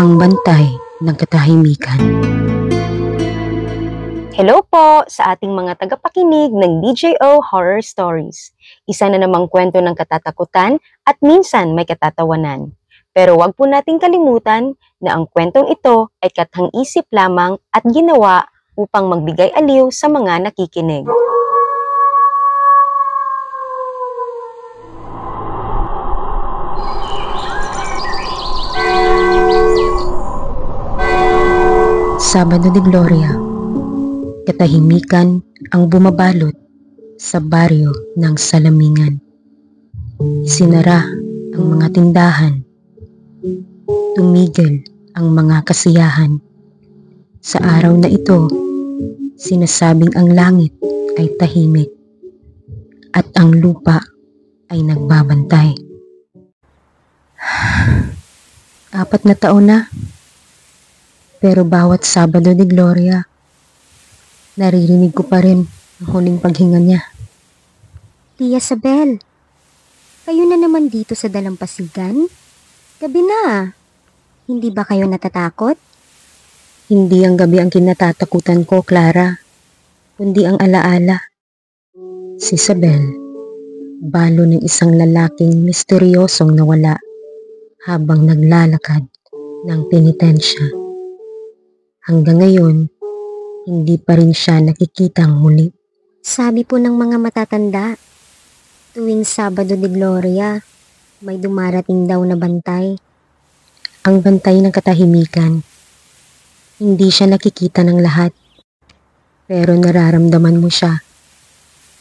Ang bantay ng katahimikan. Hello po sa ating mga tagapakinig ng DJO Horror Stories. Isa na namang kwento ng katatakutan at minsan may katatawanan. Pero wag po nating kalimutan na ang kwentong ito ay kathang-isip lamang at ginawa upang magbigay aliw sa mga nakikinig. Sabado de Gloria. Katahimikan ang bumabalot sa baryo ng Salamingan. Sinara ang mga tindahan. Tumigil ang mga kasiyahan. Sa araw na ito, sinasabing ang langit ay tahimik at ang lupa ay nagbabantay. 4 na taon na. Pero bawat Sabado de Gloria, naririnig ko pa rin ang huling paghinga niya. Tia Sabel, kayo na naman dito sa dalampasigan? Gabi na. Hindi ba kayo natatakot? Hindi ang gabi ang kinatatakutan ko, Clara, kundi ang alaala. Si Sabel, balo ng isang lalaking misteryosong nawala habang naglalakad ng penitensya. Hanggang ngayon, hindi pa rin siya nakikitang muli. Sabi po ng mga matatanda, tuwing Sabado de Gloria, may dumarating daw na bantay. Ang bantay ng katahimikan. Hindi siya nakikita ng lahat, pero nararamdaman mo siya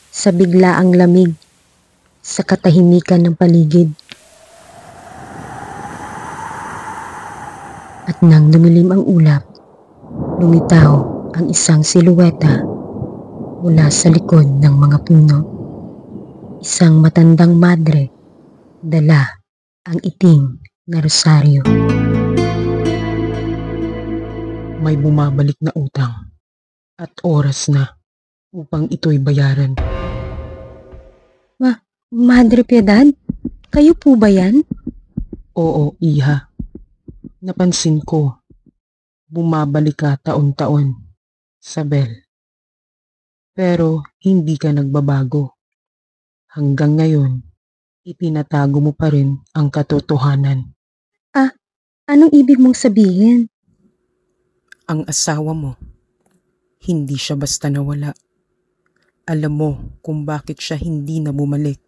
sa biglaang lamig sa katahimikan ng paligid. At nang lumilim ang ulap, lumitaw ang isang silueta mula sa likod ng mga puno. Isang matandang madre, dala ang itim na rosaryo. May bumabalik na utang at oras na upang ito'y bayaran. Madre Piedad, kayo po ba yan? Oo, iha. Napansin ko, bumabalik ka taon-taon, Sabel. Pero hindi ka nagbabago. Hanggang ngayon, itinatago mo pa rin ang katotohanan. Anong ibig mong sabihin? Ang asawa mo, hindi siya basta nawala. Alam mo kung bakit siya hindi na bumalik.